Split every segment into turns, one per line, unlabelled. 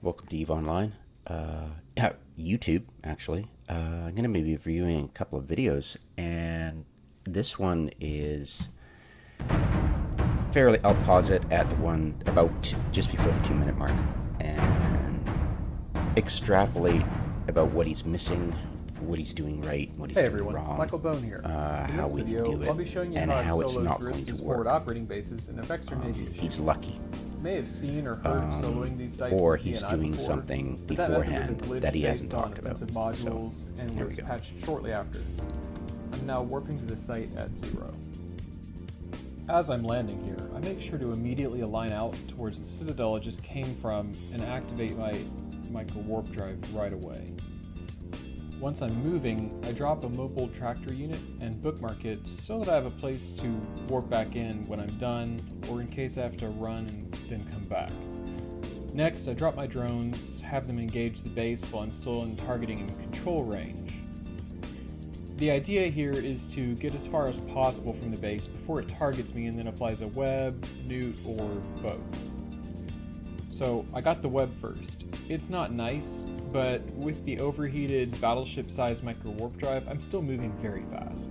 Welcome to Eve Online. Yeah, YouTube, actually. I'm going to be reviewing a couple of videos, and this one is fairly. I'll pause it at the one about just before the 2 minute mark and extrapolate about what he's missing, what he's doing right, what he's
Hey
doing
everyone,
wrong,
Michael Bone here. In
how
this
we
video,
can do
I'll be
it,
showing you
and
how I've
how it's
soloed
not
through
going to
these
work.
forward operating bases in a vector navy.
He's lucky.
You may have seen or heard of soloing these sites
Or
in
he's
DNI
doing
before,
something
but that method was a
beforehand
glitch
that he hasn't
based on
talked about.
offensive
So,
modules and
there we
was
go.
patched shortly after. I'm now warping to the site at 0. As I'm landing here, I make sure to immediately align out towards the citadel I just came from and activate my micro warp drive right away. Once I'm moving, I drop a mobile tractor unit and bookmark it so that I have a place to warp back in when I'm done or in case I have to run and then come back. Next, I drop my drones, have them engage the base while I'm still in targeting and control range. The idea here is to get as far as possible from the base before it targets me and then applies a web, newt, or both. So I got the web first. It's not nice, but with the overheated battleship-sized micro warp drive, I'm still moving very fast.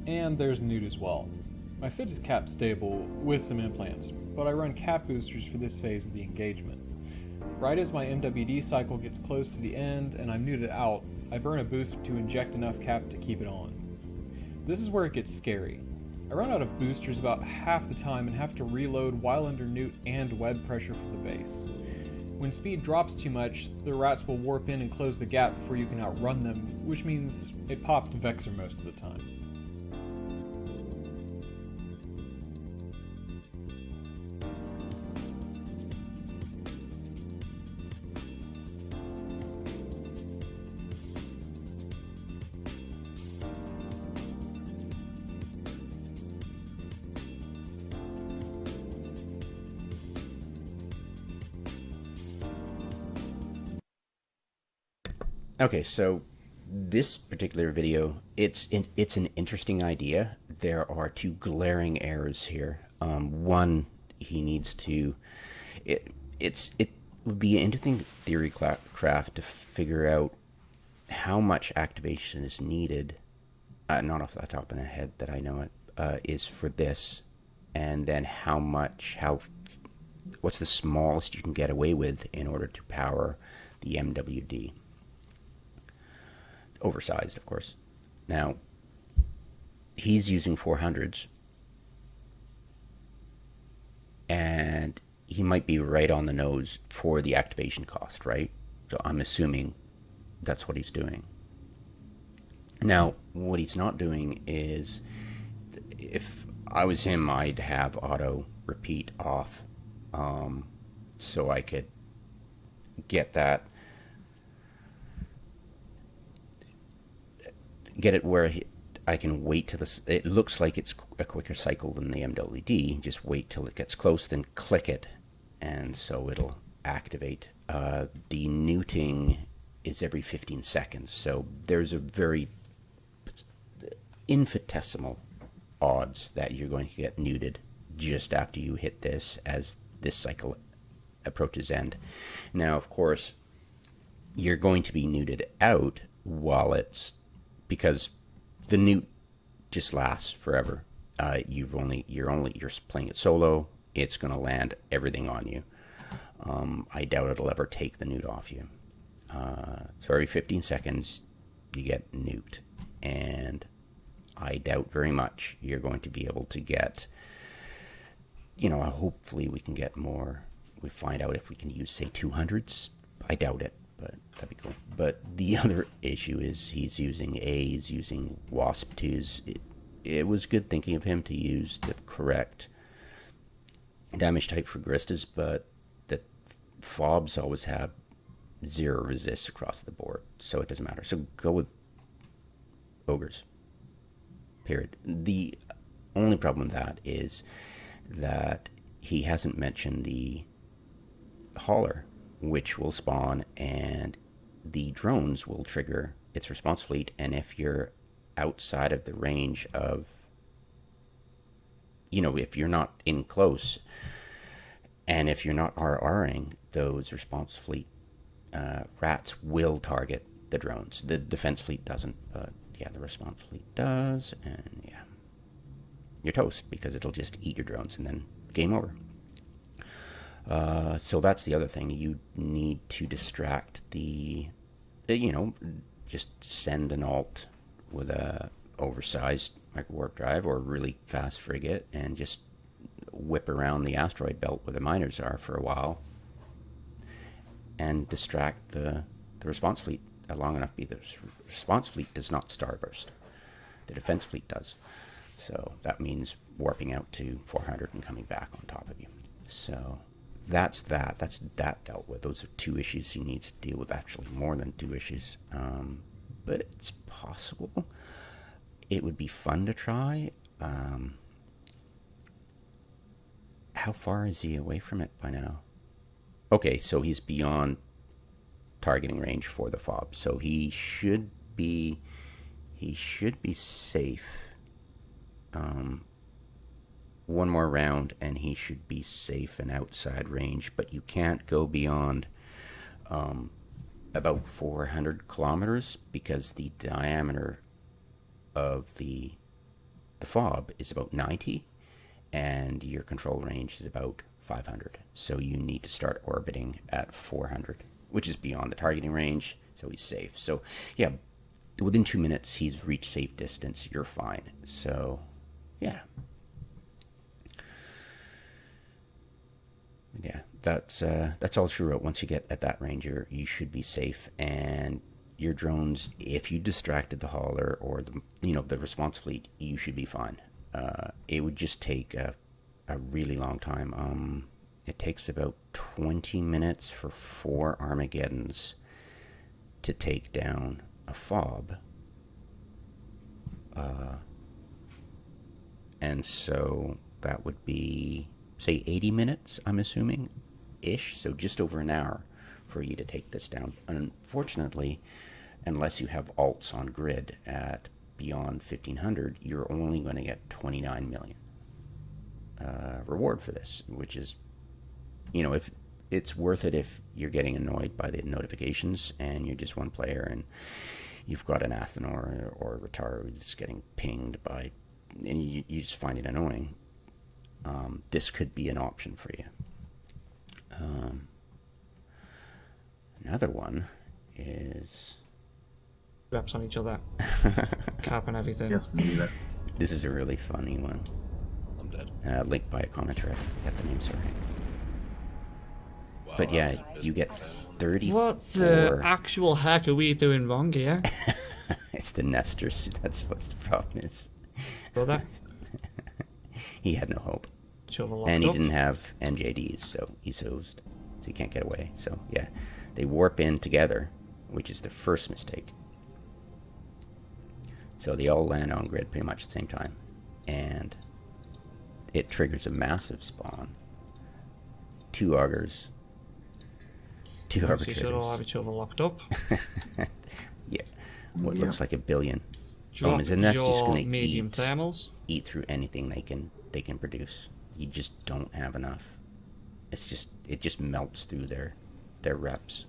And there's newt as well. My fit is cap stable with some implants, but I run cap boosters for this phase of the engagement. Right as my MWD cycle gets close to the end and I'm newted out, I burn a booster to inject enough cap to keep it on. This is where it gets scary. I run out of boosters about half the time and have to reload while under newt and web pressure for the base. When speed drops too much, the rats will warp in and close the gap before you can outrun them, which means it popped Vexor most of the time.
Okay, so this particular video, it's an interesting idea. There are two glaring errors here. One, he needs to. It would be an interesting theory craft to figure out how much activation is needed. Not off the top of my head that I know it is for this, and then what's the smallest you can get away with in order to power the MWD. Oversized, of course. Now, he's using 400s, and he might be right on the nose for the activation cost, right? So I'm assuming that's what he's doing. Now, what he's not doing is, if I was him, I'd have auto repeat off, so I could get it where I can wait till this. It looks like it's a quicker cycle than the MWD. Just wait till it gets close, then click it, and so it'll activate. The neuting is every 15 seconds, so there's a very infinitesimal odds that you're going to get neuted just after you hit this as this cycle approaches end. Now, of course, you're going to be neuted out while it's, because the newt just lasts forever. You're playing it solo. It's going to land everything on you. I doubt it'll ever take the newt off you. So every 15 seconds you get nuked, and I doubt very much you're going to be able to get. Hopefully we can get more. We find out if we can use, say, 200s. I doubt it, but that'd be cool. But the other issue is he's using Wasp 2s. It was good thinking of him to use the correct damage type for Gristas, but the FOBs always have 0 resists across the board, so it doesn't matter. So go with Ogres. Period. The only problem with that is that he hasn't mentioned the hauler, which will spawn, and the drones will trigger its response fleet. And if you're outside of the range of, if you're not in close, and if you're not RRing, those response fleet rats will target the drones. The defense fleet doesn't, but yeah, the response fleet does, and yeah, you're toast because it'll just eat your drones and then game over. So that's the other thing. You need to distract the, just send an alt with a oversized microwarp drive or a really fast frigate and just whip around the asteroid belt where the miners are for a while and distract the response fleet long enough. The response fleet does not starburst. The defense fleet does. So that means warping out to 400 and coming back on top of you. So that's that. That's that dealt with. Those are two issues he needs to deal with. Actually, more than two issues. But it's possible. It would be fun to try. How far is he away from it by now? Okay, so he's beyond targeting range for the FOB. So he should be safe. One more round and he should be safe and outside range, but you can't go beyond about 400 kilometers because the diameter of the FOB is about 90 and your control range is about 500. So you need to start orbiting at 400, which is beyond the targeting range, so he's safe. So yeah, within 2 minutes he's reached safe distance, you're fine. So yeah. Yeah, that's all she wrote. Once you get at that range, you should be safe, and your drones, if you distracted the hauler or the response fleet, you should be fine. It would just take a really long time. It takes about 20 minutes for 4 Armageddons to take down a FOB. And so that would be, say, 80 minutes, I'm assuming, ish. So just over an hour for you to take this down. Unfortunately, unless you have alts on grid at beyond 1500, you're only going to get 29 million reward for this, which is, if it's worth it if you're getting annoyed by the notifications and you're just one player and you've got an Athenor or a Rataru that's getting pinged by, and you just find it annoying. This could be an option for you. Another one is
reps on each other, cap and everything.
Yes,
this is a really funny one.
I'm dead.
Linked by a commenter. I forget the name, sorry.
Wow,
But yeah, you get 34.
What the actual heck are we doing wrong here?
It's the nestors. That's what the problem is.
Brother,
He had no hope.
shovel locked
And he
up.
didn't have MJDs, so he's hosed. So he can't get away. So yeah, they warp in together, which is the first mistake. So they all land on grid pretty much at the same time. And it triggers a massive spawn. 2 augers. 2
So you
arbitrators.
should all have each other locked up.
Yeah. What looks like a billion.
Drop
And that's just
your
going to
medium thermals.
eat through anything they can produce. You just don't have enough. It just melts through their reps.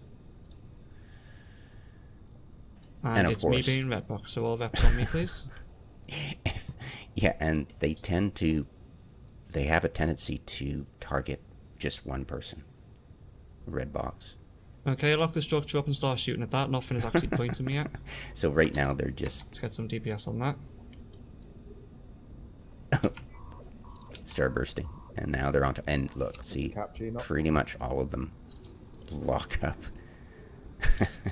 And
of
it's
course-
me being Redbox, so all reps on me, please.
Yeah, and they have a tendency to target just one person. Red box.
Okay, lock the structure up and start shooting at that. Nothing is actually pointing me yet.
So right now they're just
Let's get some DPS on that.
star bursting, and now they're on to. And look, see,
Cappuccino.
pretty much all of them lock up.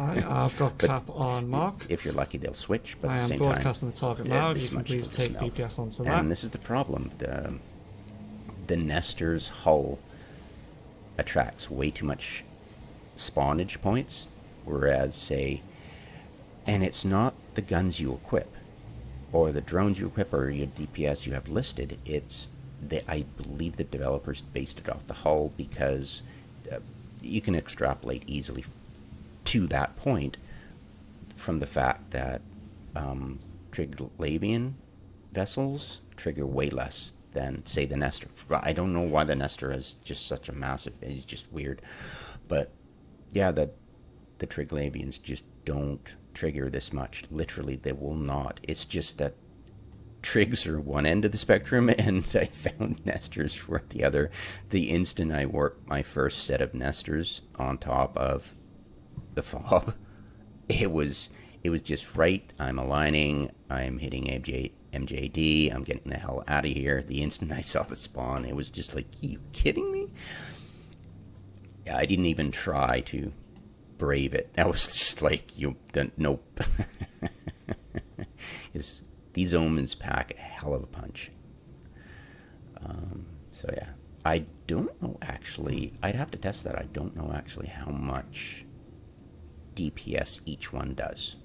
I've got
But
cap on Mark.
If you're lucky, they'll switch. But
I
at the
am
same
broadcasting the target
yeah,
now. If
this
you can
much
please
will
take
just melt.
DPS onto
And
that.
this is the problem. The Nestor's hull attracts way too much spawnage points, whereas, say, and it's not the guns you equip, or the drones you equip, or your DPS you have listed. I believe the developers based it off the hull because you can extrapolate easily to that point from the fact that Triglavian vessels trigger way less than, say, the Nestor. I don't know why the Nestor is just such a massive, it's just weird. But yeah, the Triglavians just don't trigger this much. Literally, they will not. It's just that trigs are one end of the spectrum, and I found nestors were the other. The instant I warped my first set of nestors on top of the FOB, it was just right. I'm aligning. I'm hitting MJD. I'm getting the hell out of here. The instant I saw the spawn, it was just like, are you kidding me? Yeah, I didn't even try to brave it. I was just like, nope. These omens pack a hell of a punch. So yeah, I don't know actually. I'd have to test that. I don't know actually how much DPS each one does,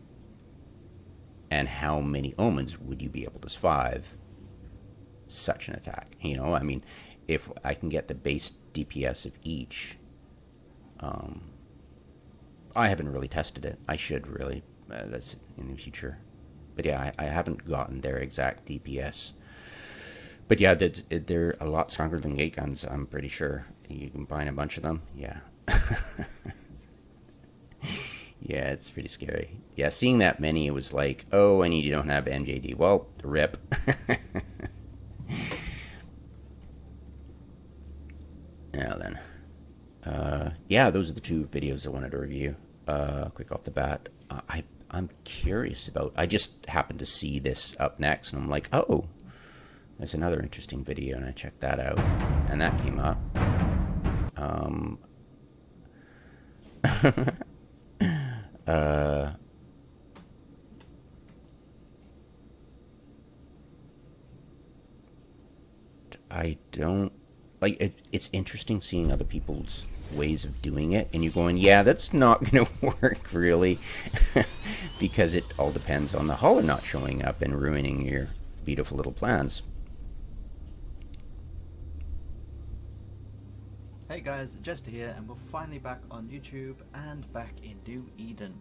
and how many omens would you be able to survive such an attack. You know, I mean, if I can get the base DPS of each, I haven't really tested it. I should really. That's in the future. But yeah, I haven't gotten their exact DPS. But yeah, they're a lot stronger than gate guns, I'm pretty sure. You can combine a bunch of them. Yeah. Yeah, it's pretty scary. Yeah, seeing that many, it was like, oh, and you don't have MJD. Well, rip. Now then. Yeah, those are the two videos I wanted to review. Quick off the bat. I'm curious about... I just happened to see this up next, and I'm like, oh, there's another interesting video, and I checked that out, and that came up. I don't... Like, it's interesting seeing other people's ways of doing it, and you're going, yeah, that's not going to work, really. Because it all depends on the hauler not showing up and ruining your beautiful little plans.
Hey guys, Jester here, and we're finally back on YouTube and back in New Eden.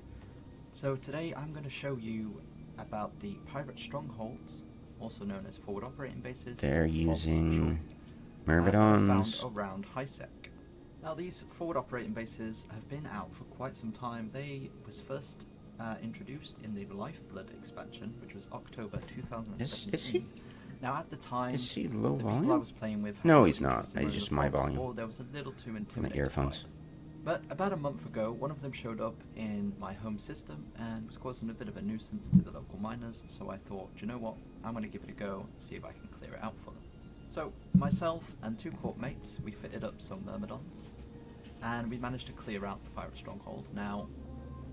So today I'm going to show you about the pirate strongholds, also known as forward operating bases.
They're using
Myrmidons
Myrmidons.
found around HiSec. Now these forward operating bases have been out for quite some time. They was first introduced in the Lifeblood expansion, which was October 2017.
Is he?
Now at the time,
Is he low
the
volume?
people I was playing with...
No,
had
he's not.
interest in
It's
running
just
the
my
FOBs,
volume.
or there was a little too
My
intimidated
earphones.
by it. But about a month ago, one of them showed up in my home system and was causing a bit of a nuisance to the local miners, so I thought, you know what, I'm going to give it a go and see if I can clear it out for them. So, myself and two corp mates, we fitted up some Myrmidons, and we managed to clear out the pirate stronghold. Now,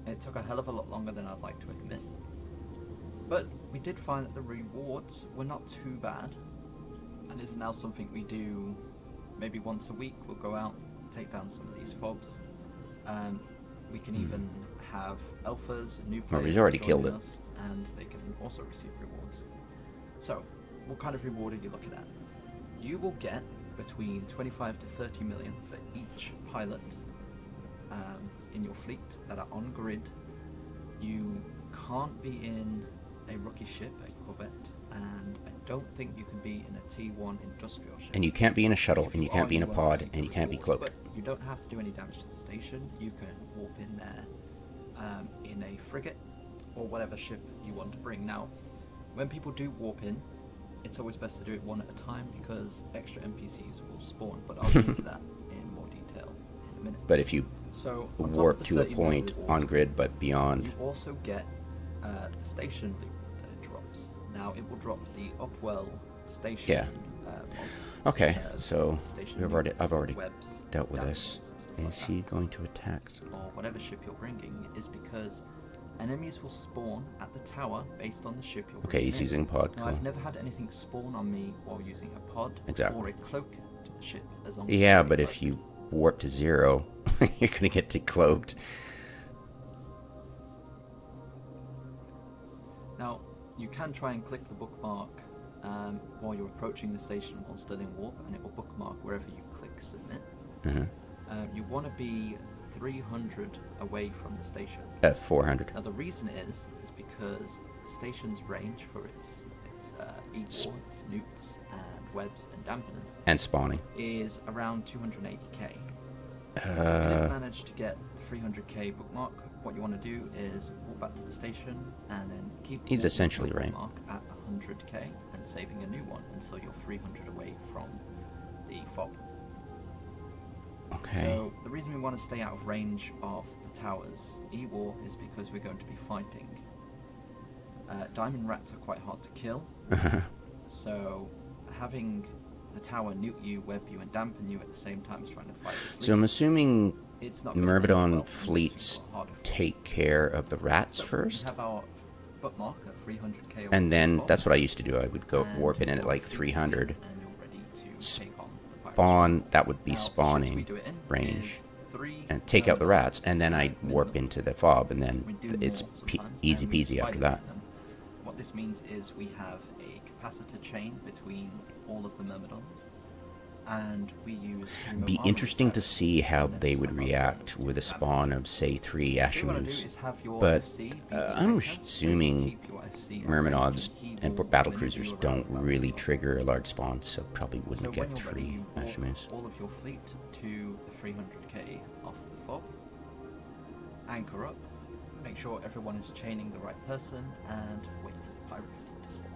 it took a hell of a lot longer than I'd like to admit, but we did find that the rewards were not too bad, and this is now something we do maybe once a week. We'll go out, take down some of these FOBs. We can even have alphas, new players
Well, he's already killed
joining
it.
us, and they can also receive rewards. So, what kind of reward are you looking at? You will get between 25 to 30 million for each pilot in your fleet that are on grid. You can't be in a rookie ship, a corvette, and I don't think you can be in a T1 industrial ship.
And you can't be in a shuttle,
If
and you
are,
can't be in a
will
pod,
receive
and you can't be
reward,
cloaked.
But you don't have to do any damage to the station. You can warp in there in a frigate or whatever ship you want to bring. Now, when people do warp in, it's always best to do it one at a time because extra NPCs will spawn, but I'll get into that in more detail in a minute.
But if you
So, on top of
warp
the
to a
30
point
reward,
on grid, but beyond,
you also get the station loot that it drops. Now, it will drop the Upwell station
Yeah.
mods.
Okay,
such as
so
station
I've
nukes,
already
webs,
dealt with this.
dampers, and stuff
Is
like
he
that.
going to attack?
Or whatever ship you're bringing is because enemies will spawn at the tower based on the ship you're
Okay,
bringing
he's
in.
using pod.
Now,
Cool.
I've never had anything spawn on me while using a pod
Exactly.
or a cloak to the ship, as long as
Yeah,
it's
but
fully
if you warp to 0, you're gonna get decloaked.
Now, you can try and click the bookmark while you're approaching the station while still in warp, and it will bookmark wherever you click submit. You want to be 300 away from the station.
At 400.
Now, the reason is because the station's range for its E-wards, newts, and webs and dampeners
And spawning.
is around 280k. So if you didn't manage to get 300k bookmark, what you want to do is walk back to the station and then keep
He's
walking
essentially
your
right.
bookmark at 100k and saving a new one until you're 300 away from the FOB.
Okay.
So the reason we want to stay out of range of the towers E-War is because we're going to be fighting. Diamond rats are quite hard to kill, so having the tower nuke you, web you, and dampen you at the same time as trying to fight the fleet,
So I'm assuming
it's not gonna
Myrmidon
end well unless
fleets
you've got harder
take care of the rats
So
first,
we have our bookmark at 300k away
and then
from
that's what I used to do. I would go
and
warp in at
your
like
fleet's
300,
in and you're ready to take on the pirates.
spawn. That would be
Now, the ships we
spawning
do it in
range,
is 3
and take out the
Myrmidons
rats, and then I'd warp
minimum.
into the FOB, and
We
then
do
it's
more sometimes,
easy
and we
peasy after
spider
that.
them. What this means is we have a capacitor chain between all of the Myrmidons, and we use remote
Be
armor
interesting to
attacks
see how
and
they would
sniper
react
range
with a
to
spawn of, say, 3
What you want to do
Ashimus.
is have your
But,
FC be the
I'm
anchor, so
assuming
keep your FC at
Myrmidons
range, and he
and
will
battle
maneuver
cruisers
you around
don't
the
really
battlefield.
trigger a large spawn, so probably
So
wouldn't
when
get
you're ready,
3
you walk
Ashimus.
all of your fleet to the 300k off the FOB, anchor up, make sure everyone is chaining the right person, and wait for the pirate fleet to spawn.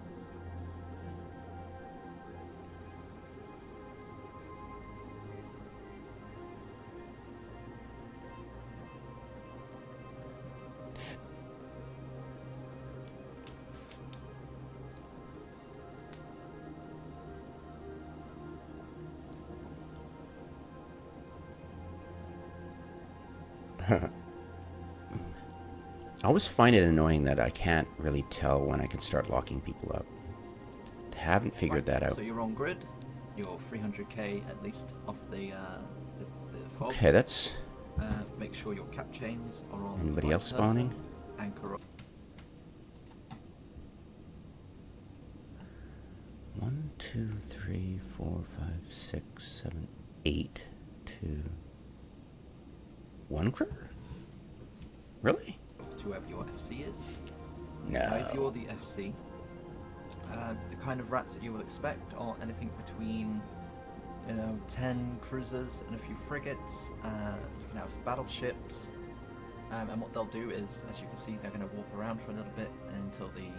I always find it annoying that I can't really tell when I can start locking people up. Haven't figured
Right,
that out.
So you're on grid, you're 300k at least off the FOB.
Okay, that's...
Make sure your cap chains are on.
Anybody
the right
else spawning?
person, Anchor up.
1, 2, 3, 4, 5, 6, 7, 8 to 1 crew? Really?
To whoever your FC is.
No.
If you're the FC, the kind of rats that you will expect are anything between, 10 cruisers and a few frigates. You can have battleships, and what they'll do is, as you can see, they're going to warp around for a little bit until the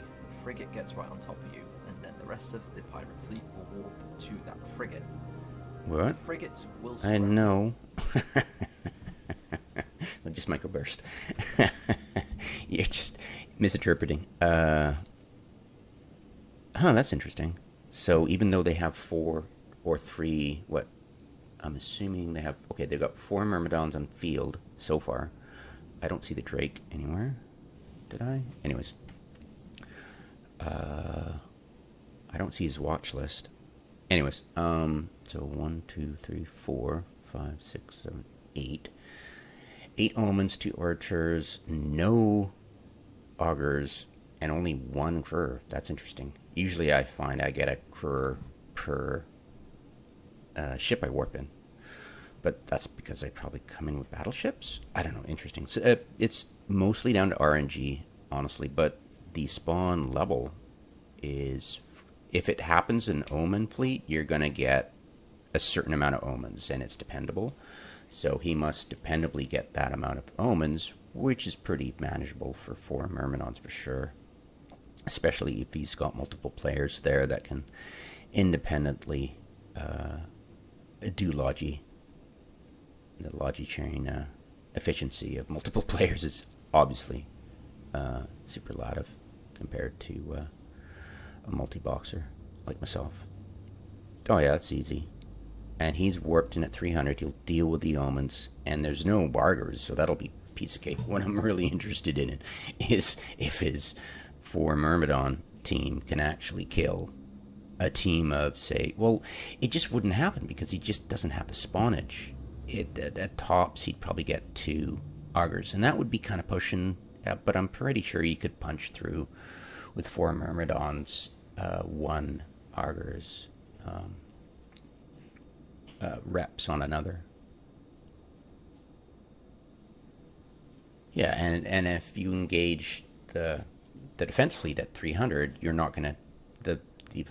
frigate gets right on top of you, and then the rest of the pirate fleet will warp to that frigate.
What?
The frigates will
I
swim.
know. Just microburst. You're just misinterpreting. That's interesting. So even though they have 4 or 3, what? I'm assuming they have... Okay, they've got 4 Myrmidons on field so far. I don't see the Drake anywhere. Did I? Anyways. I don't see his watch list. Anyways, so 1, 2, 3, 4, 5, 6, 7, 8. 8 omens, 2 archers, no augurs, and only 1 crur. That's interesting. Usually I find I get a crur per ship I warp in. But that's because I probably come in with battleships? I don't know, interesting. So, it's mostly down to RNG, honestly, but the spawn level is... If it happens in Omen fleet, you're going to get a certain amount of omens, and it's dependable. So he must dependably get that amount of omens, which is pretty manageable for 4 Myrmidons for sure. Especially if he's got multiple players there that can independently do Logi. The Logi chain efficiency of multiple players is obviously superlative compared to a multi-boxer like myself. Oh yeah, that's easy. And he's warped in at 300. He'll deal with the omens, and there's no bargers, so that'll be a piece of cake. What I'm really interested in is if his 4 Myrmidon team can actually kill a team of, say... Well, it just wouldn't happen because he just doesn't have the spawnage. At tops, he'd probably get 2 augurs, and that would be kind of pushing, but I'm pretty sure you could punch through with 4 Myrmidons, 1 augurs, reps on another. Yeah, and if you engage the defense fleet at 300, you're not going to... The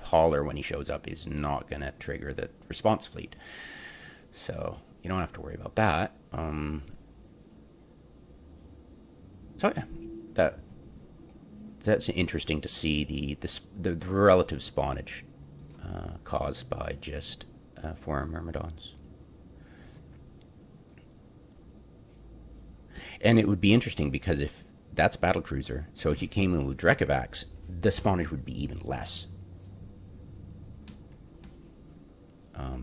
hauler, when he shows up, is not going to trigger the response fleet. So you don't have to worry about that. So yeah, that's interesting to see the relative spawnage caused by just 4 myrmidons. And it would be interesting because if that's battlecruiser, so if you came in with Drekavax, the spawnage would be even less.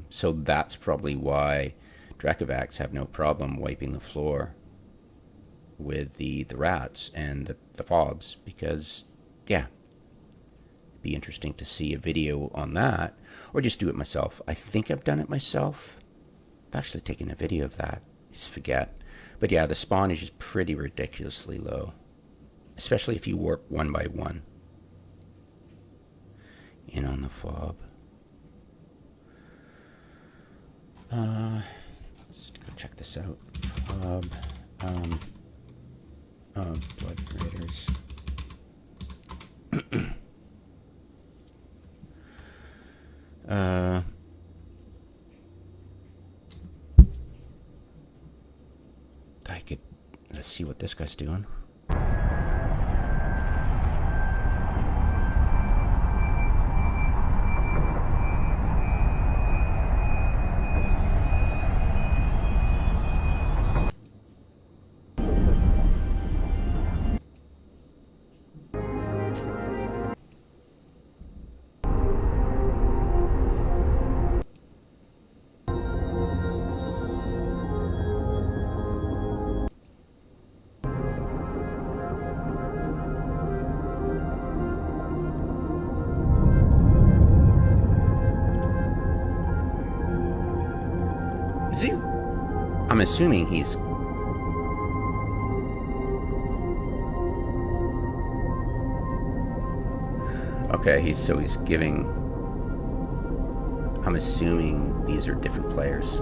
So that's probably why Drekavax have no problem wiping the floor with the rats and the FOBs, because, yeah, it'd be interesting to see a video on that, or just do it myself. I think I've done it myself. I've actually taken a video of that. I just forget. But yeah, the spawnage is pretty ridiculously low, especially if you warp 1 by 1 in on the FOB. Let's go check this out. Blood Raiders. Let's see what this guy's doing. Is he? I'm assuming he's... Okay, he's giving... I'm assuming these are different players.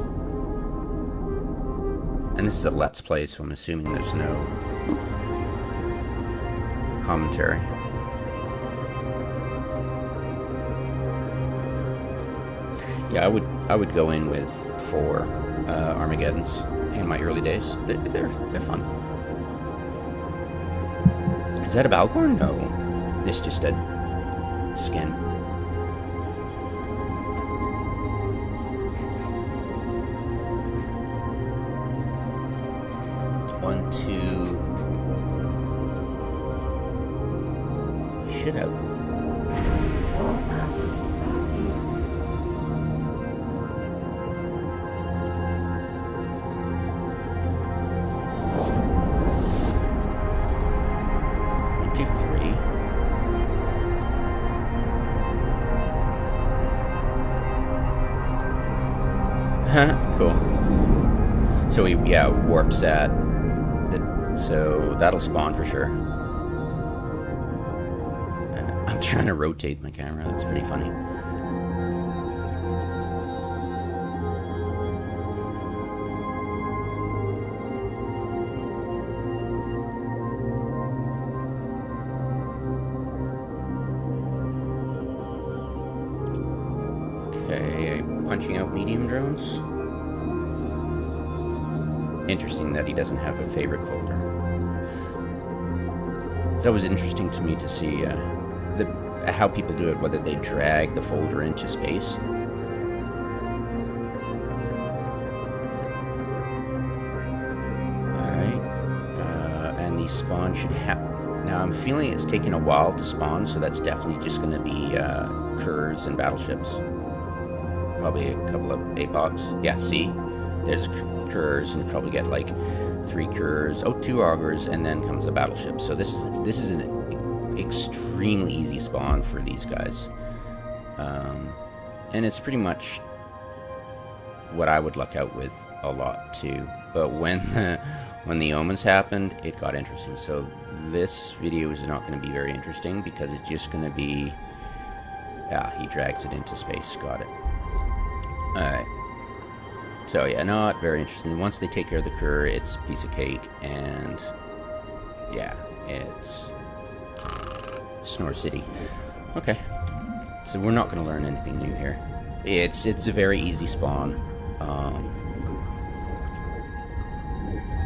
And this is a Let's Play, so I'm assuming there's no commentary. Yeah, I would go in with 4 Armageddons in my early days. They're fun. Is that a Balgorn? No, it's just a skin. One, two. Should have. Cool. So he, yeah, warps at so that'll spawn for sure. I'm trying to rotate my camera. That's pretty funny. Okay, punching out medium drones. Interesting that he doesn't have a favorite folder. That was interesting to me to see how people do it, whether they drag the folder into space. Alright, and the spawn should happen. Now I'm feeling it's taking a while to spawn, so that's definitely just going to be Kurs and battleships. Probably a couple of APOCs. Yeah, see? There's Kurs, and you probably get like 3 Kurs, 2 augurs, and then comes a battleship. So this is an extremely easy spawn for these guys, and it's pretty much what I would luck out with a lot too. But when the omens happened, it got interesting. So this video is not going to be very interesting because it's just going to be, yeah, he drags it into space. Got it. All right. So yeah, not very interesting. Once they take care of the Kur, it's a piece of cake, and yeah, it's Snore City. Okay, so we're not going to learn anything new here. It's a very easy spawn,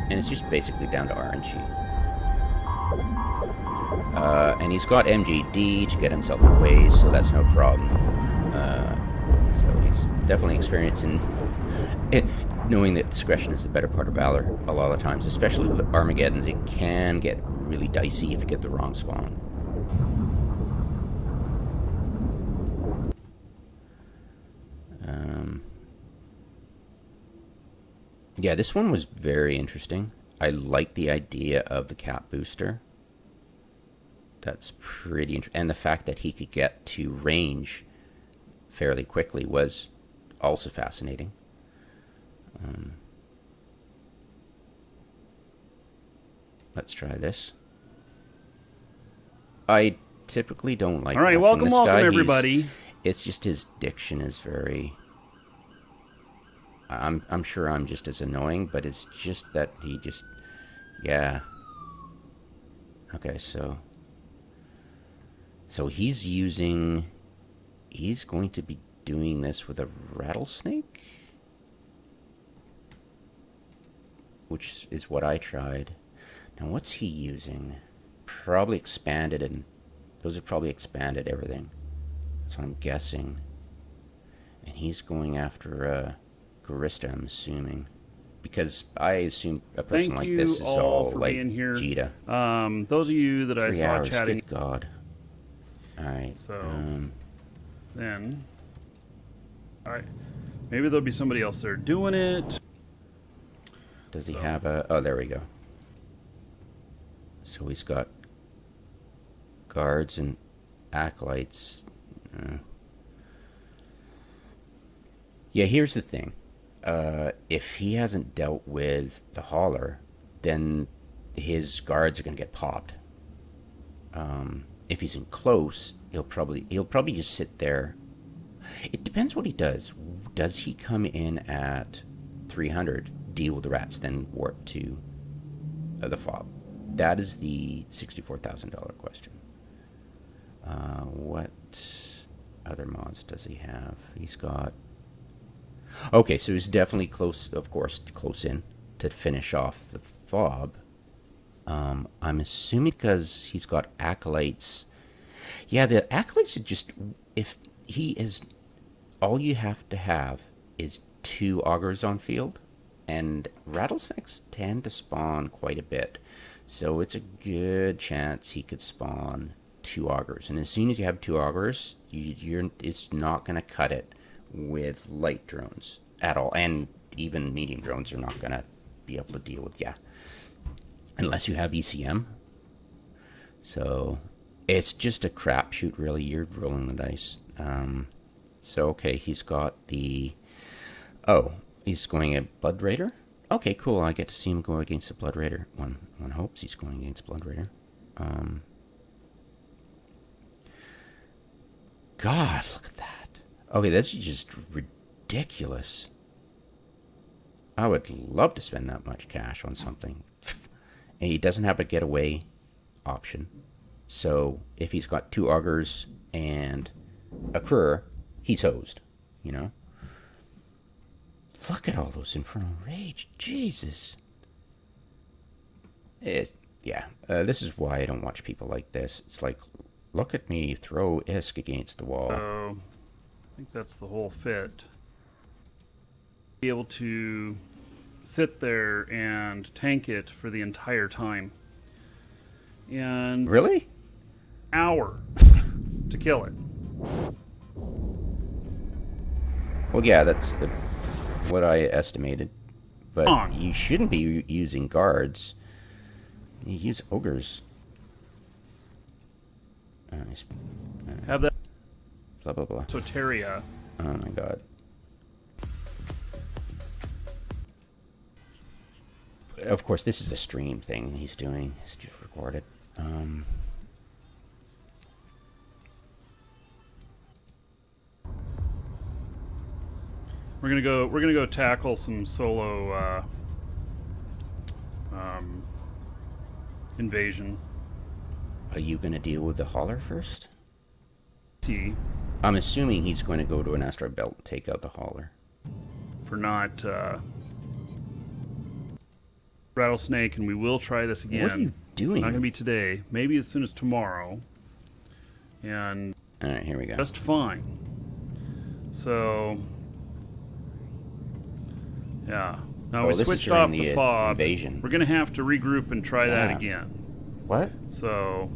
and it's just basically down to RNG. And he's got MGD to get himself away, so that's no problem. So he's definitely experiencing it, knowing that discretion is the better part of valor a lot of times, especially with Armageddons. It can get really dicey if you get the wrong spawn. Yeah, this one was very interesting. I like the idea of the cap booster. That's pretty interesting. And the fact that he could get to range fairly quickly was also fascinating. Let's try this. I typically don't like.
All right,
watching
welcome,
this guy.
everybody.
It's just his diction is very. I'm sure I'm just as annoying, but it's just that he just, yeah. Okay, so he's going to be doing this with a rattlesnake, which is what I tried. Now, what's he using? Probably expanded, and those are probably expanded everything. That's what I'm guessing. And he's going after Garista, I'm assuming, because I assume a person like this is all
for
like
being here.
Jita.
Those of you that I
3
saw
hours,
chatting,
good God. All right.
So, then, all right, maybe there'll be somebody else there doing it.
Does he have a? Oh, there we go. So he's got guards and acolytes. Yeah, here's the thing. If he hasn't dealt with the hauler, then his guards are going to get popped. If he's in close, he'll probably just sit there. It depends what he does. Does he come in at 300, deal with the rats, then warp to the fob? That is the $64,000 question. What other mods does he have? He's got. Okay, so he's definitely close, of course, close in to finish off the fob. I'm assuming because he's got acolytes. Yeah, the acolytes are just, if he is, all you have to have is 2 augurs on field, and rattlesnakes tend to spawn quite a bit. So it's a good chance he could spawn 2 augurs. And as soon as you have 2 augurs, it's not going to cut it with light drones at all, and even medium drones are not going to be able to deal with, unless you have ECM. So it's just a crapshoot, really. You're rolling the dice. So okay, he's got the, he's going at Blood Raider. Okay, cool. I get to see him go against the Blood Raider. One hopes he's going against Blood Raider. God, look at that. Okay, that's just ridiculous. I would love to spend that much cash on something. And he doesn't have a getaway option. So if he's got 2 augurs and a cur, he's hosed, you know? Look at all those Infernal Rage. Jesus. This is why I don't watch people like this. It's like, look at me throw ISK against the wall.
So, I think that's the whole fit. Be able to sit there and tank it for the entire time. And
Really?
hour to kill it.
Well, yeah, that's what I estimated. But you shouldn't be using guards. You use ogres.
Have that
Blah, blah, blah.
Soteria.
Oh, my God. Of course, this is a stream thing he's doing. It's just recorded.
We're gonna go tackle some solo invasion.
Are you going to deal with the hauler first?
T
I'm assuming he's going to go to an asteroid belt and take out the hauler.
for not rattlesnake, and we will try this again.
What are you doing?
It's not going to be today. Maybe as soon as tomorrow. And
All right, here we go.
just fine. So, yeah. Now we
this is
switched
during
off
the
the fob.
invasion.
We're going to have to regroup and try that
Yeah.
again.
What?
So,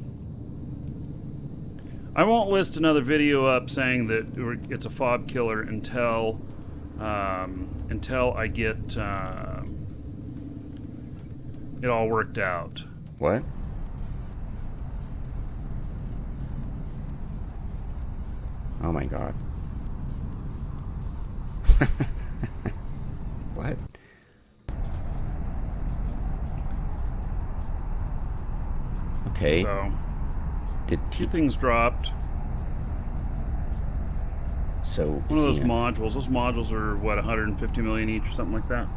I won't list another video up saying that it's a fob killer until I get it all worked out.
What? Oh my god. What? Okay.
So,
Did
two
he,
things dropped.
so
One
is
of
he
those modules. Those modules are what, 150 million each or something like that.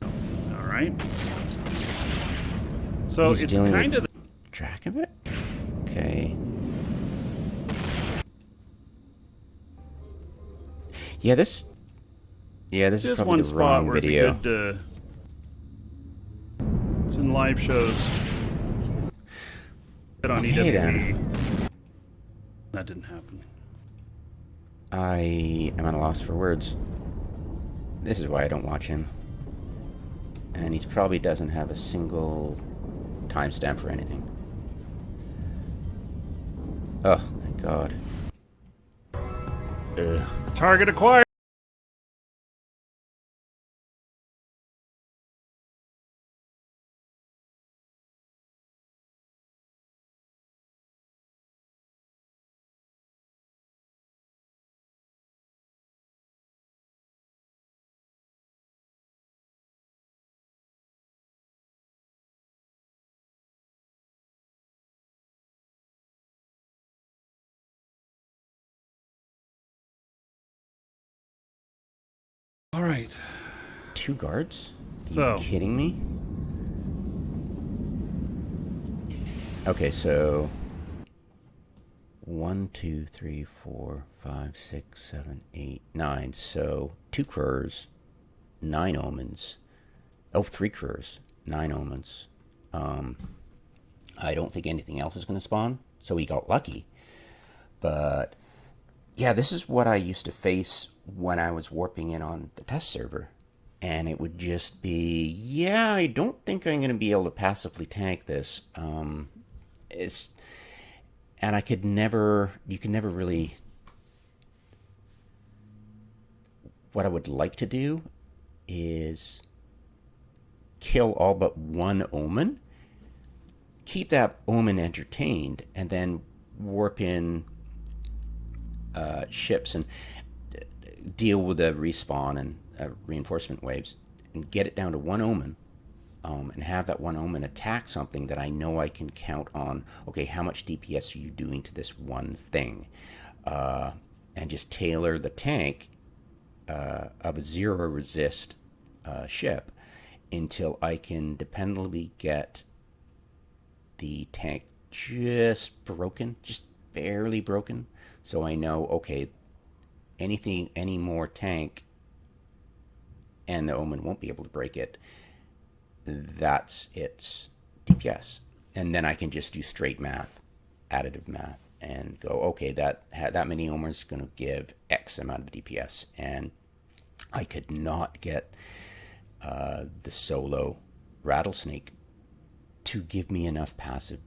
All right. So
He's
it's
dealing with-
kind of
track of it? Okay. Yeah, this is
just
probably
one
the
spot
wrong
where
video.
it could. It's in live shows. Hit on
Okay,
EWE.
then.
That didn't happen.
I am at a loss for words. This is why I don't watch him. And he probably doesn't have a single timestamp for anything. Oh, thank God. Ugh.
Target acquired. All right.
2 guards? Are
So-
you kidding me? Okay, so 1, 2, 3, 4, 5, 6, 7, 8, 9. So 2 curs, 9 omens. Oh, 3 curs, 9 omens. I don't think anything else is going to spawn, so we got lucky. But yeah, this is what I used to face when I was warping in on the test server. And it would just be, yeah, I don't think I'm going to be able to passively tank this. And I could never, you could never really, what I would like to do is kill all but 1 omen, keep that omen entertained, and then warp in ships and deal with the respawn and reinforcement waves and get it down to 1 omen, and have that 1 omen attack something that I know I can count on. Okay, how much DPS are you doing to this one thing? And just tailor the tank of a 0 resist ship until I can dependably get the tank just broken, just barely broken, so I know, okay, any more tank and the omen won't be able to break it, that's its DPS. And then I can just do straight math, additive math, and go, okay, that many omens is going to give X amount of DPS. And I could not get the solo rattlesnake to give me enough passive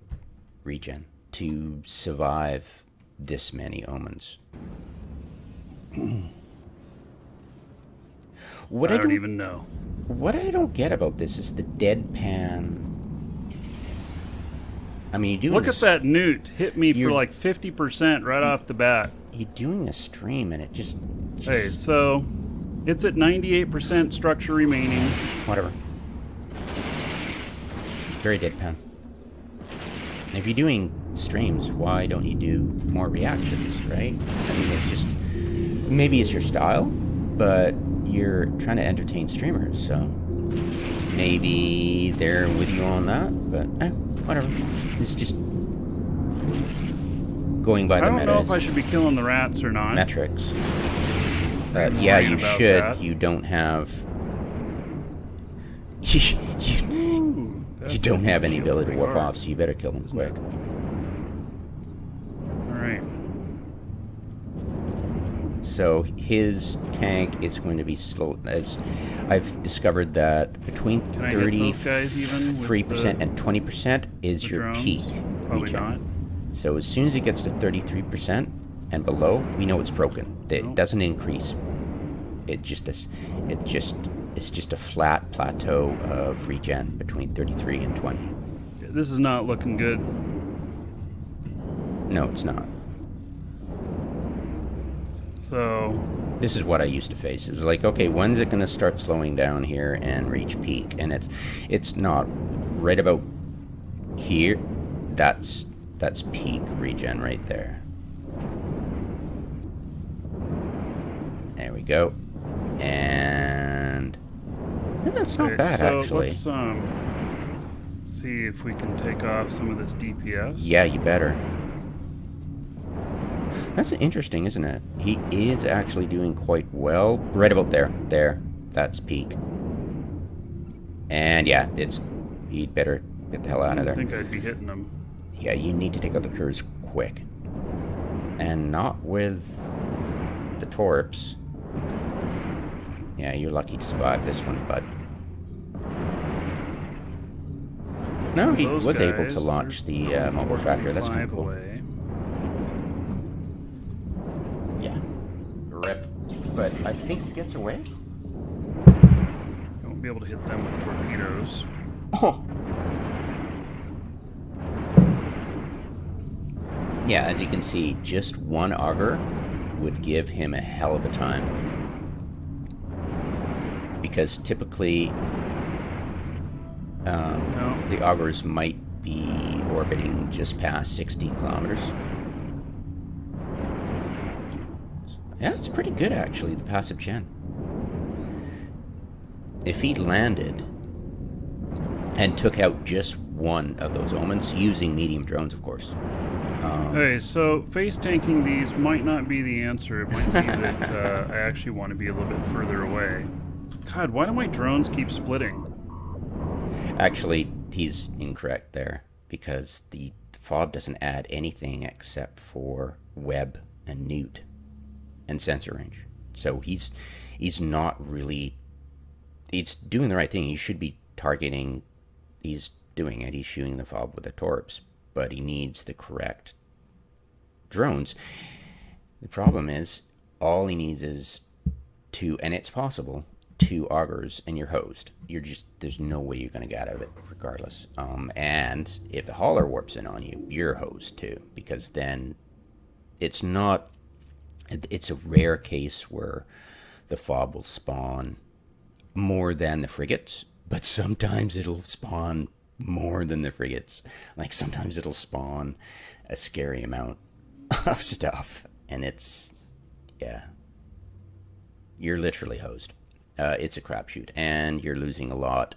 regen to survive this many omens. What
I don't even know.
What I don't get about this is the deadpan. I mean, you're doing
Look at that newt hit me for
You're-
like 50% right off the bat.
You're doing a stream, and it just
Hey, so it's at 98% structure remaining.
whatever. Very deadpan. If you're doing streams, why don't you do more reactions, right? I mean, it's just, maybe it's your style, but you're trying to entertain streamers, so maybe they're with you on that, but whatever. It's just going by
I
the
don't know if I
metas,
should be killing the rats or not.
metrics. Yeah,
lying
you
about
should.
that.
You don't have. You
Ooh, that's
don't
a
have any
shield
ability to
pretty
warp
hard.
off, so you better kill them
Isn't
quick.
it? All right.
So his tank is going to be slow. As I've discovered that between
Can I hit those guys even with
33%
the-
and 20% is
the
your
drones?
peak
Probably
regen.
not.
So as soon as it gets to 33% and below, we know it's broken. It
Nope.
doesn't increase. It's just a flat plateau of regen between 33 and 20.
Yeah, this is not looking good.
No, it's not.
So,
This is what I used to face. It was like, okay, when's it going to start slowing down here and reach peak? And it's not. Right about here, that's peak regen right there. There we go. And that's not
okay,
bad,
so
actually.
let's see if we can take off some of this DPS.
Yeah, you better. That's interesting, isn't it? He is actually doing quite well. Right about there. There. That's peak. And yeah, he'd better get the hell out of
I
there.
think I'd be hitting them.
Yeah, you need to take out the crews quick. And not with the torps. Yeah, you're lucky to survive this one, but... No, he
Those
was able
guys,
to launch the
they're
mobile tractor. That's kind of
45
cool.
away.
Yeah. Rip. But I think he gets away.
I won't be able to hit them with torpedoes.
Oh. Yeah, as you can see, just one auger would give him a hell of a time. Because typically,
No.
the augers might be orbiting just past 60 kilometers. Yeah, it's pretty good, actually, the passive gen. If he'd landed and took out just one of those omens, using medium drones, of course.
Okay, so face tanking these might not be the answer. It might be that I actually want to be a little bit further away. God, why do my drones keep splitting?
Actually, he's incorrect there, because the FOB doesn't add anything except for web and newt and sensor range. So he's not really... He's doing the right thing. He should be targeting... He's doing it. He's shooting the FOB with the torps, but he needs the correct drones. The problem is, all he needs is two, and it's possible, 2 augers and you're hosed. There's no way you're going to get out of it regardless. And if the hauler warps in on you, you're hosed too, because then it's a rare case where the FOB will spawn more than the frigates, but sometimes it'll spawn more than the frigates. Like sometimes it'll spawn a scary amount of stuff, and you're literally hosed. It's a crapshoot, and you're losing a lot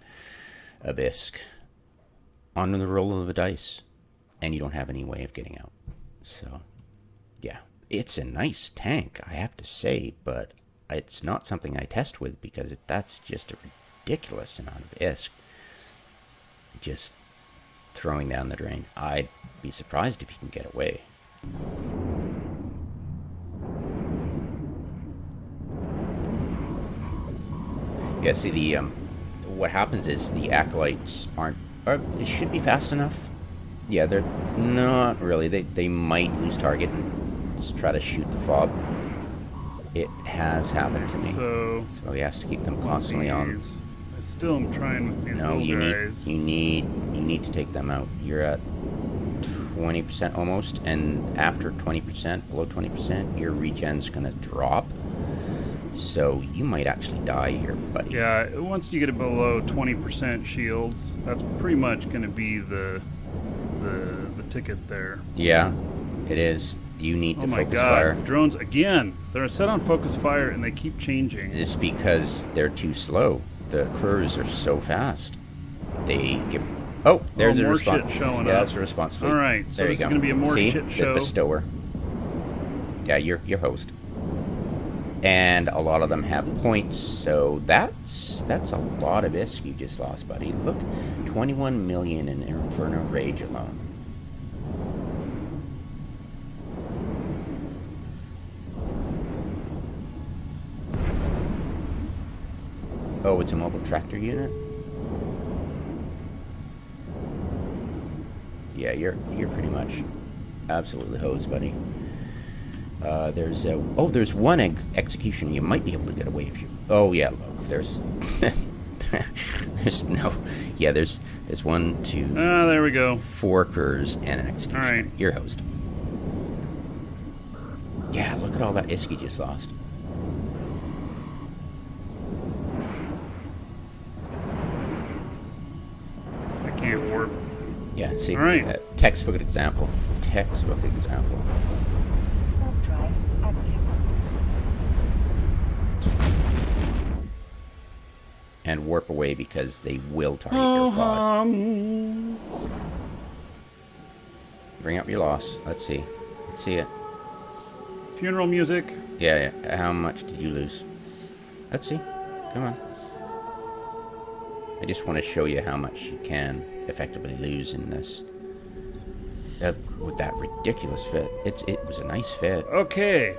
of ISK on the roll of the dice, and you don't have any way of getting out. So, yeah, it's a nice tank, I have to say, but it's not something I test with, because that's just a ridiculous amount of ISK just throwing down the drain. I'd be surprised if he can get away. Yeah, see, what happens is the acolytes it should be fast enough. Yeah, they're not really. They might lose target and just try to shoot the FOB. It has happened to me.
So
he has to keep them constantly on.
these, I still am trying with these
No,
little guys.
you need to take them out. You're at 20% almost, and after 20%, below 20%, your regen's gonna drop. So you might actually die here, buddy.
Yeah, once you get it below 20% shields, that's pretty much going to be the ticket there.
Yeah, it is. You need to
Oh my
focus
god,
fire.
the drones again. They're set on focus fire and they keep changing.
It's because they're too slow. The crews are so fast. They give. Oh, there's a
more
response.
shit showing
Yeah,
up.
that's a response fleet.
All right, so
there
this
you
is
go.
gonna be a more
See?
shit
The
show.
bestower. Yeah, you're host. And a lot of them have points, so that's a lot of ISK you just lost, buddy. Look, 21 million in Inferno Rage alone. Oh, it's a mobile tractor unit? Yeah, you're pretty much absolutely hosed, buddy. There's one execution you might be able to get away if you. Oh yeah, look, there's there's one, two.
There we go.
4 curs and an execution.
All right.
You're hosed. Yeah, look at all that ISK you just lost.
I can't warp.
Yeah, see,
All right.
Textbook example. Textbook example.
Warp drive active.
And warp away because they will target your pod. Bring up your loss. Let's see. Let's see it.
Funeral music.
Yeah, yeah. How much did you lose? Let's see. Come on. I just want to show you how much you can effectively lose in this. With that ridiculous fit. It was a nice fit.
Okay.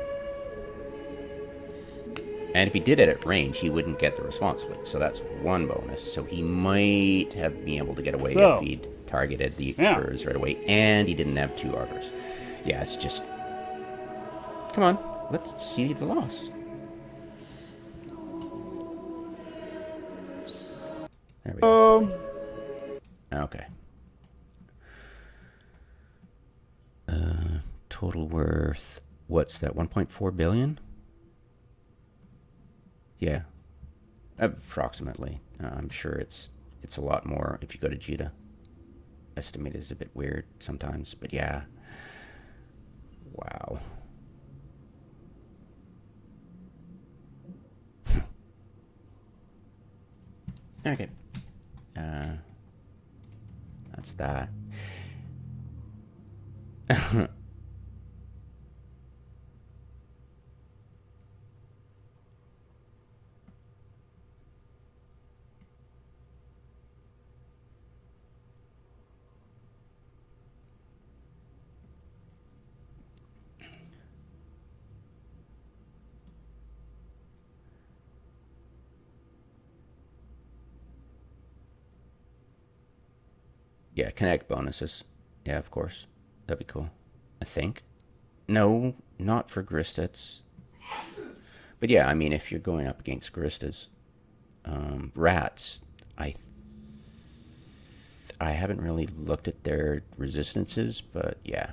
And if he did it at range, he wouldn't get the response flick. So that's one bonus. So he might have been able to get away if he'd targeted the Curs right away. And he didn't have 2 augers. Yeah, it's just... Come on. Let's see the loss. There we go. Okay. Total worth... What's that? 1.4 billion? Yeah, approximately. I'm sure it's a lot more if you go to Jita. Estimate is a bit weird sometimes, but yeah. Wow. Okay. That's that. Yeah, kinetic bonuses. Yeah, of course. That'd be cool. I think. No, not for Gristats. But yeah, I mean, if you're going up against Gristas, rats, I haven't really looked at their resistances, but yeah.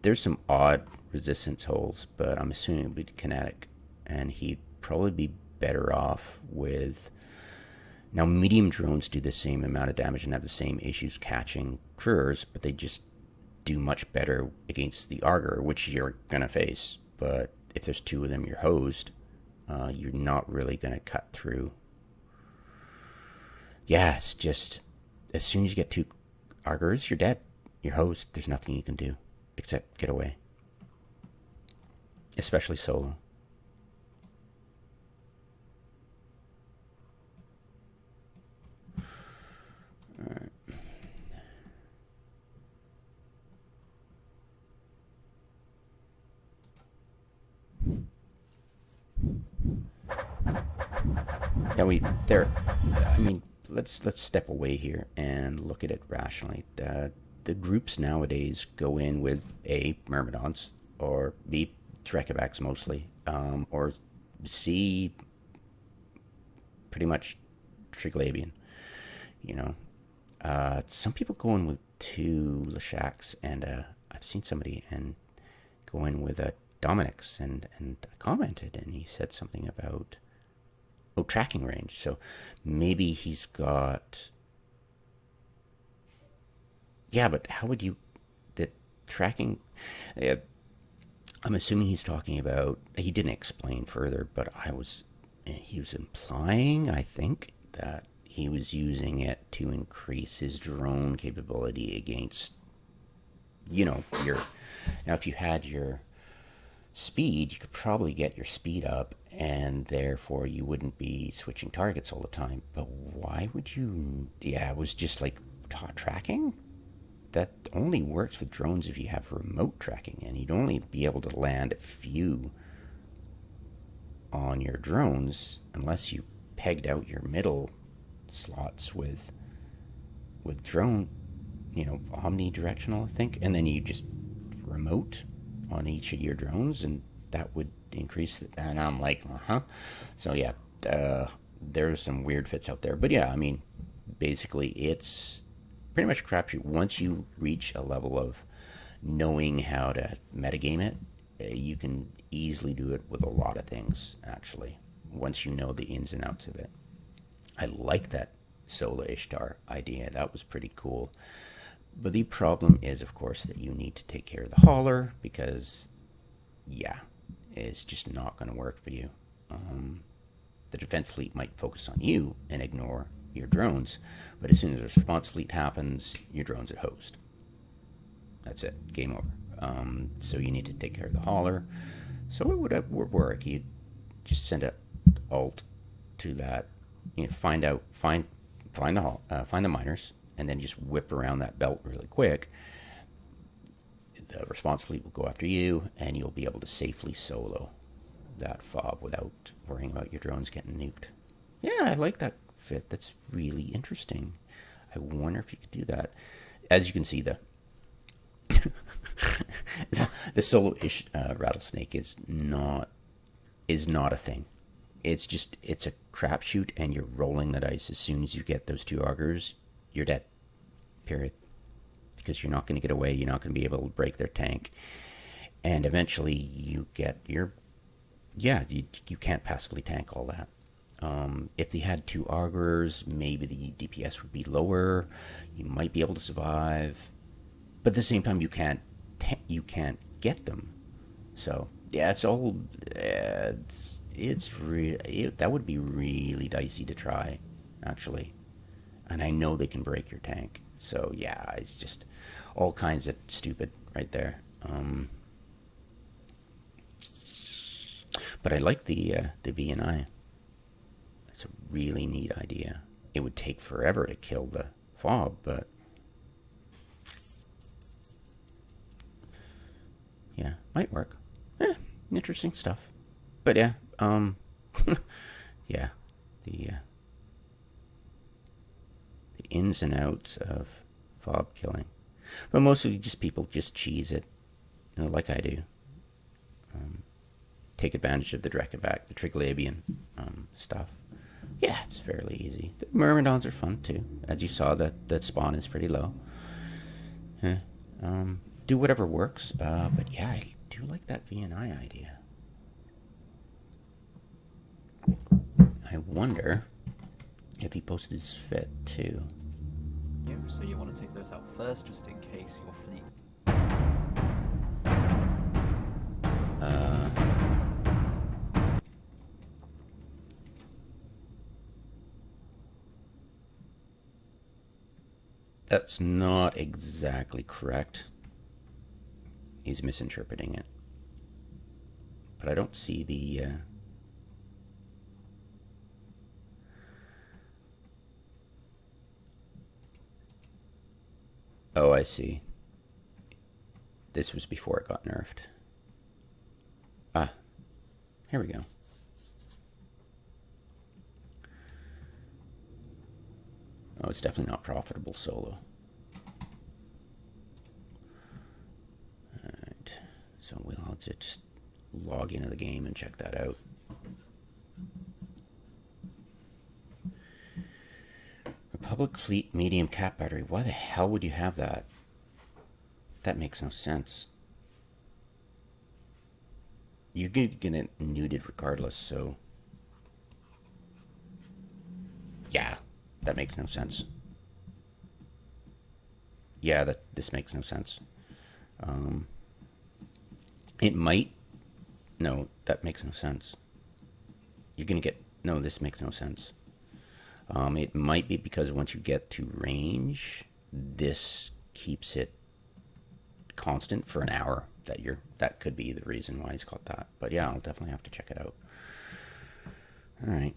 There's some odd resistance holes, but I'm assuming it would be kinetic. And he'd probably be better off with... Now, medium drones do the same amount of damage and have the same issues catching Krurs, but they just do much better against the Augur, which you're going to face. But if there's 2 of them, you're hosed. You're not really going to cut through. Yeah, it's just... As soon as you get 2 Augurs, you're dead. You're hosed. There's nothing you can do except get away. Especially solo. Alright. Yeah, I mean, let's step away here and look at it rationally. The groups nowadays go in with A, Myrmidons, or B, Trekovacs mostly, or C, pretty much Triglavian, you know. Some people go in with 2 Leshaks, and I've seen somebody and go in with a Dominic's, and I commented, and he said something about tracking range. So maybe he's got... Yeah, but how would you... The tracking... I'm assuming he's talking about... He didn't explain further, but he was implying, I think, that he was using it to increase his drone capability against, you know, your... Now, if you had your speed, you could probably get your speed up, and therefore you wouldn't be switching targets all the time. But why would you? Yeah, it was just like tracking. That only works with drones if you have remote tracking, and you'd only be able to land a few on your drones unless you pegged out your middle slots with drone, omnidirectional, I think, and then you just remote on each of your drones, and that would increase it. And I'm like, So yeah, there's some weird fits out there, but yeah, I mean, basically it's pretty much a crapshoot. Once you reach a level of knowing how to metagame it, you can easily do it with a lot of things, actually, once you know the ins and outs of it. I like that Sola Ishtar idea. That was pretty cool. But the problem is, of course, that you need to take care of the hauler, because, yeah, it's just not going to work for you. The defense fleet might focus on you and ignore your drones, but as soon as the response fleet happens, your drone's at host. That's it. Game over. So you need to take care of the hauler. So it would work. You'd just send a alt to that. Find the miners, and then just whip around that belt really quick. The response fleet will go after you, and you'll be able to safely solo that FOB without worrying about your drones getting nuked. Yeah, I like that fit. That's really interesting. I wonder if you could do that. As you can see, the solo-ish rattlesnake is not a thing. It's a crapshoot, and you're rolling the dice. As soon as you get those two augers, you're dead. Period. Because you're not going to get away. You're not going to be able to break their tank. And eventually you get your... Yeah, you can't passively tank all that. If they had two augers, maybe the DPS would be lower. You might be able to survive. But at the same time, you can't get them. So, yeah, it's all... that would be really dicey to try, actually. And I know they can break your tank. So yeah, it's just all kinds of stupid right there. But I like the VNI. It's a really neat idea. It would take forever to kill the FOB, but yeah, might work. Interesting stuff. But yeah, yeah, the ins and outs of FOB killing. But mostly just people just cheese it, like I do. Take advantage of the Drekavac, the Triglavian stuff. Yeah, it's fairly easy. The Myrmidons are fun too. As you saw, that spawn is pretty low. Do whatever works. But yeah, I do like that VNI idea. I wonder if he posted his fit too.
Yeah, so you want to take those out first, just in case your fleet.
That's not exactly correct. He's misinterpreting it. But I don't see the... Oh, I see. This was before it got nerfed. Ah, here we go. Oh, it's definitely not profitable solo. Alright, so I'll just log into the game and check that out. Republic Fleet medium cap battery. Why the hell would you have that? That makes no sense. You're gonna get it nuded regardless, so... Yeah, that makes no sense. Yeah, this makes no sense. It might... No, that makes no sense. You're gonna get... No, this makes no sense. It might be because once you get to range, this keeps it constant for an hour that could be the reason why he's called that. But yeah, I'll definitely have to check it out. All right.